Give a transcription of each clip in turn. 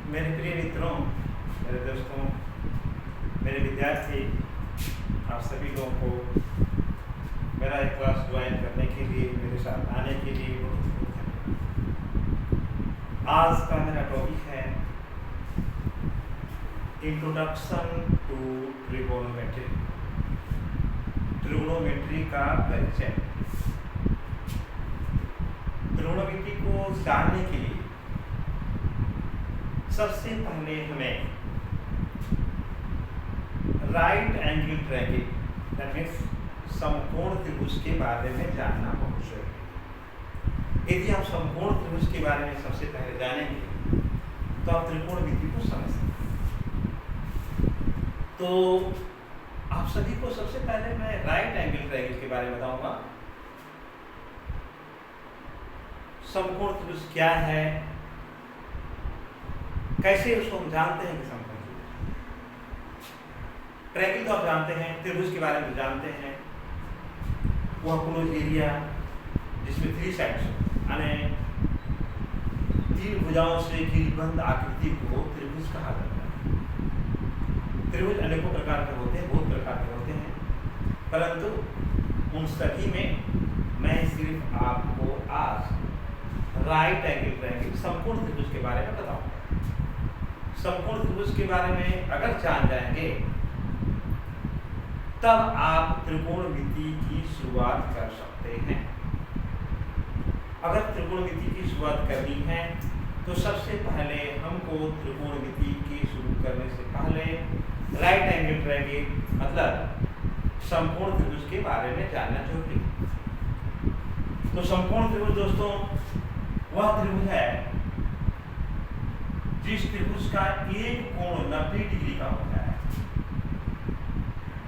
मेरे प्रिय मित्रों, मेरे दोस्तों, मेरे विद्यार्थी, आप सभी लोगों को मेरा एक क्लास ज्वाइन करने के लिए, मेरे साथ आने के लिए बहुत बहुत धन्यवाद। आज का मेरा टॉपिक है इंट्रोडक्शन टू ट्रिगोनोमेट्री। ट्रिगोनोमेट्री का परिचय। ट्रिगोनोमेट्री को जानने के लिए सबसे पहले हमें right angle triangle, that means समकोण त्रिभुज के बारे में जानना बहुत जरूरी है। यदि आप समकोण त्रिभुज के बारे में सबसे पहले जानेंगे तो आप त्रिकोणमिति को समझ सकते। तो आप सभी को सबसे पहले मैं राइट एंगल ट्रायंगल के बारे में बताऊंगा। समकोण त्रिभुज क्या है, कैसे उसको हम जानते हैं कि समकोण त्रिभुज। ट्रायंगल तो आप जानते हैं, त्रिभुज के बारे में जानते हैं। वह क्लोज एरिया जिसमें 3 साइड्स यानी 3 भुजाओं से घिरीबंद आकृति को त्रिभुज कहा जाता है। त्रिभुज अनेकों प्रकार के होते हैं, बहुत प्रकार के होते हैं, परंतु उन सभी में मैं सिर्फ आपको आज राइट एंगल ट्रायंगल समकोण त्रिभुज के बारे में बताऊंगा। समकोण त्रिभुज के बारे में अगर जान जाएंगे तब आप त्रिकोणमिति की शुरुआत कर सकते हैं। अगर त्रिकोणमिति की शुरुआत करनी है तो सबसे पहले हमको त्रिकोणमिति की शुरू करने से पहले राइट एंगल ट्रायंगल मतलब समकोण त्रिभुज के बारे में जानना जरूरी है। तो समकोण त्रिभुज दोस्तों वह त्रिभुज है जिस त्रिभुज का एक कोण 90 डिग्री का होता है।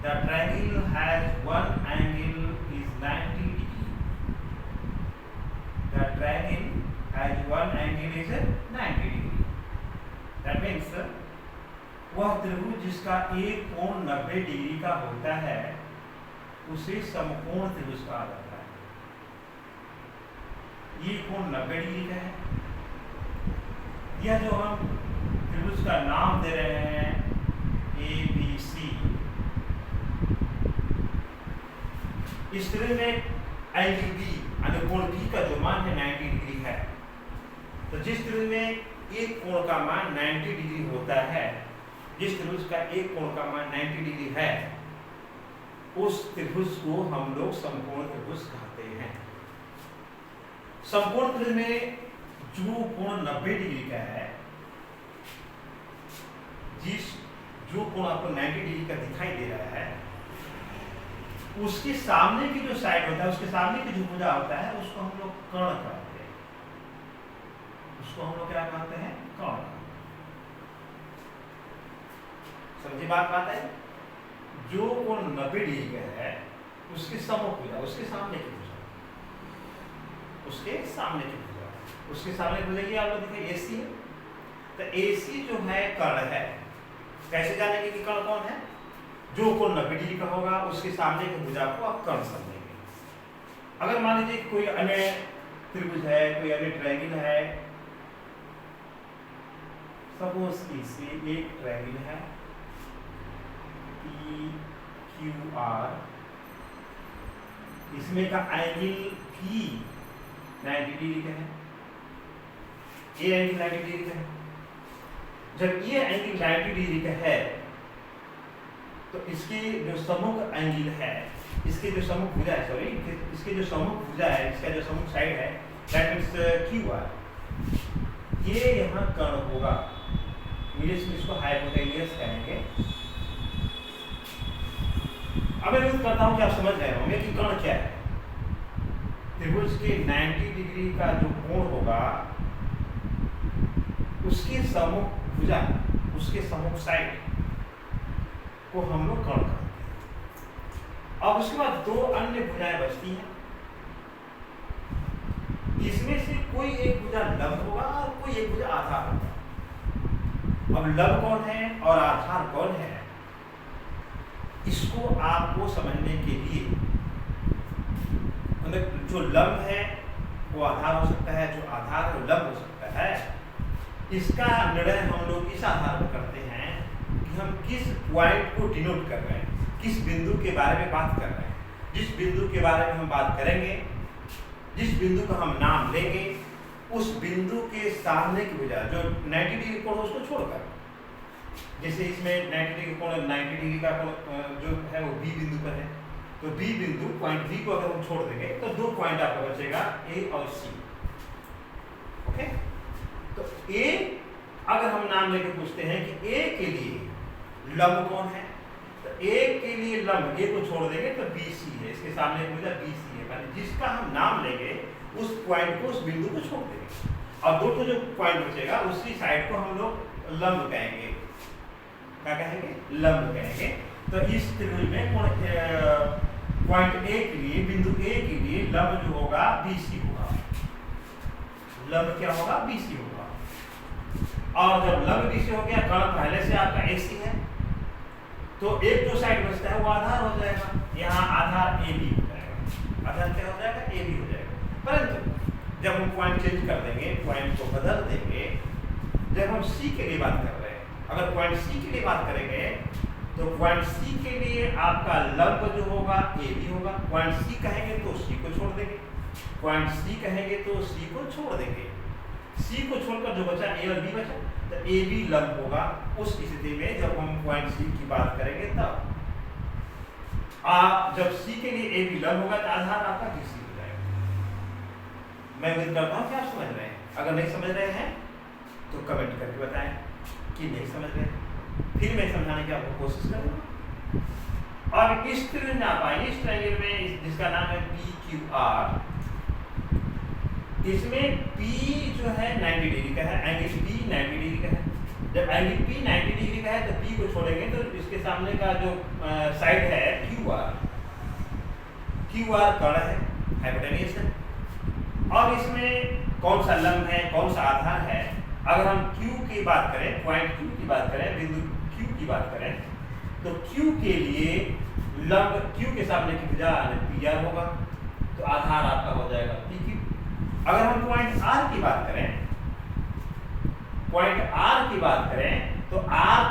The triangle has one angle is 90 degree. The triangle has one angle is 90 degree. That means वह त्रिभुज जिसका एक कोण 90 डिग्री का होता है उसे समकोण त्रिभुज कहा जाता है। ये कोण 90 डिग्री का है। यह जो हम त्रिभुज का नाम दे रहे हैं ABC, इस त्रिभुज में एंगल B यानी कोण B का जो मान है 90 डिग्री है। तो जिस त्रिभुज में एक कोण का मान 90 डिग्री होता है, जिस त्रिभुज का एक कोण का मान 90 डिग्री है, उस त्रिभुज को हम लोग समकोण त्रिभुज कहते हैं। समकोण त्रिभुज में जो कोण 90 डिग्री का है, जो कोण आपको 90 डिग्री का दिखाई दे रहा है, उसके सामने की जो साइड होता है, उसके सामने की जो भुजा होता है, उसको हम लोग कर्ण कहते हैं। उसको हम लोग क्या कहते हैं? कर्ण। समझी बात है? जो कोण 90 डिग्री का है उसके सम्मुख भुजा, उसके सामने की भुजा, उसके सामने की भुजा, उसके सामने भुजा ये आप लोग देखिए AC है। तो AC जो है कर्ण है। कैसे जानेंगे कि कर्ण कौन है? जो कोण 90 डिग्री का होगा उसके सामने की भुजा को आप कर्ण समझेंगे। अगर मान लीजिए कोई अन्य त्रिभुज है, कोई अन्य ट्रायंगल है, सपोज इसमें एक ट्रायंगल है PQR, इसमें का एंगल भी 90 डिग्री का है, ये एंगल 90 डिग्री का है। जब ये एंगल 90 डिग्री का है तो इसकी जो सम्मुख एंगल है, इसके जो सम्मुख भुजा है, सॉरी, इसके जो सम्मुख भुजा है, इसका जो सम्मुख साइड है, दैट मींस QR, ये यहाँ कर्ण होगा। इंग्लिश में इसको हाइपोटेन्यूस कहेंगे। अब मैं उम्मीद करता हूँ कि आप समझ गए होंगे कि कर्ण क्या है। त्रिभुज के 90 डिग्री का जो कोण होगा उसके सम्मुख भुजा, उसके सम्मुख साइड को हम लोग कर्ण कहते हैं। अब उसके बाद 2 अन्य भुजाएं बचती हैं। इसमें से कोई एक भुजा लंब होगा और कोई एक भुजा आधार होगा। अब लंब कौन है और आधार कौन है, इसको आपको समझने के लिए मतलब जो लंब है वो आधार हो सकता है, जो आधार है वो लंब हो सकता है। इसका निर्णय हम लोग इस आधार पर करते हैं कि हम किस पॉइंट को डिनोट कर रहे हैं, किस बिंदु के बारे में बात कर रहे हैं। जिस बिंदु के बारे में हम बात करेंगे, जिस बिंदु का हम नाम लेंगे, उस बिंदु के सामने की वजह जो 90 डिग्री कोण उसको छोड़कर, जैसे इसमें 90 डिग्री कोण 90 डिग्री का कोण जो है वो बी बिंदु पर है, तो बी बिंदु पॉइंट बी को अगर हम छोड़ देंगे तो दो पॉइंट आपका बचेगा ए और सी। ओके, तो ए अगर हम नाम लेके पूछते हैं कि ए के लिए लंब कौन है, तो ए के लिए लंब ए को छोड़ देंगे तो बी सी है, इसके सामने मुझे बी सी है, माने जिसका हम नाम लेंगे उस पॉइंट को, उस बिंदु को छोड़ देंगे और दो जो पॉइंट बचेगा उसी साइड को हम लोग लंब कहेंगे। क्या कहेंगे? लंब कहेंगे। तो इस त्रिभुज में पॉइंट ए के लिए, बिंदु ए के लिए लंब जो होगा BC होगा। लंब क्या होगा? BC होगा। और जब लंब BC हो गया, कर्ण पहले से आपका AC है, तो एक जो साइड बचता है वो आधार हो जाएगा। यहाँ आधार AB हो जाएगा। आधार क्या हो जाएगा? AB हो जाएगा। परंतु जब हम पॉइंट चेंज कर देंगे, पॉइंट को बदल देंगे, जब हम C के लिए बात कर रहे हैं, अगर पॉइंट C के लिए बात करेंगे तो पॉइंट C के लिए आपका लंब जो होगा AB होगा। पॉइंट C कहेंगे तो C को छोड़ देंगे, पॉइंट C कहेंगे तो C को छोड़ देंगे। C को छोड़कर जो बचा A और B बचा, तो AB लंब होगा। उस स्थिति में जब हम पॉइंट C की बात करेंगे तब जब C के लिए AB लंब होगा तो आधार आपका BC हो जाएगा। मैं उम्मीद करता हूँ कि आप समझ रहे हैं। अगर नहीं समझ रहे हैं तो कमेंट करके बताएं कि नहीं समझ रहे हैं, फिर मैं समझाने की आपको कोशिश करूंगा। और इस त्रिभुज में आप आइए, इस ट्रायंगल में जिसका नाम है PQR, इसमें P जो है 90 डिग्री का है, एंगल P 90 डिग्री का है। जब एंगल P 90 डिग्री का है तो P को छोड़ेंगे तो इसके सामने का जो साइड है QR, QR कर्ण है, हाइपोटेन्यूज है। और इसमें कौन सा लंब है, कौन सा आधार है? अगर हम Q की बात करें, पॉइंट Q की बात करें, बिंदु Q की बात करें, तो Q के लिए लंब Q के सामने की भुजा PR होगा, तो आधार आपका हो जाएगा PQ। अगर हम पॉइंट R की बात करें, पॉइंट R की बात करें, तो R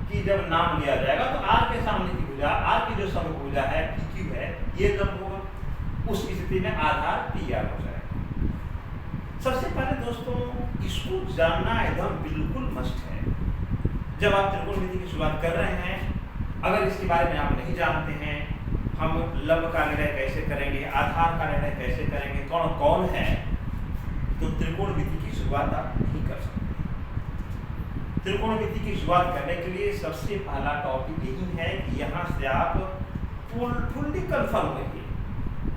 की जब नाम लिया जाएगा तो R के सामने की भुजा, R की जो समभुजा है PQ है, ये लंब होगा। उस स्थिति में आधार PR हो जाएगा। सबसे पहले दोस्तों इसको जानना एकदम बिल्कुल मस्ट है। जब आप त्रिकोणमिति की शुरुआत कर रहे हैं, अगर इसके बारे में आप नहीं जानते हैं, हम लंब का निर्णय कैसे करेंगे, आधार का निर्णय कैसे करेंगे, कौन कौन है, तो त्रिकोणमिति की शुरुआत आप नहीं कर सकते। त्रिकोणमिति की शुरुआत करने के लिए सबसे पहला टॉपिक यही है कि यहाँ से आप फुल्ली कंफर्म होइए,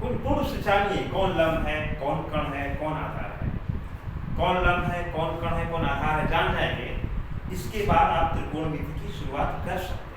पूर्ण से जानिए कौन लंब है, कौन कर्ण है, कौन आधार है, कौन लंब है, कौन कर्ण है, कौन आधार है, जान जाएंगे। इसके बाद आप त्रिकोणमिति की शुरुआत कर सकते हैं।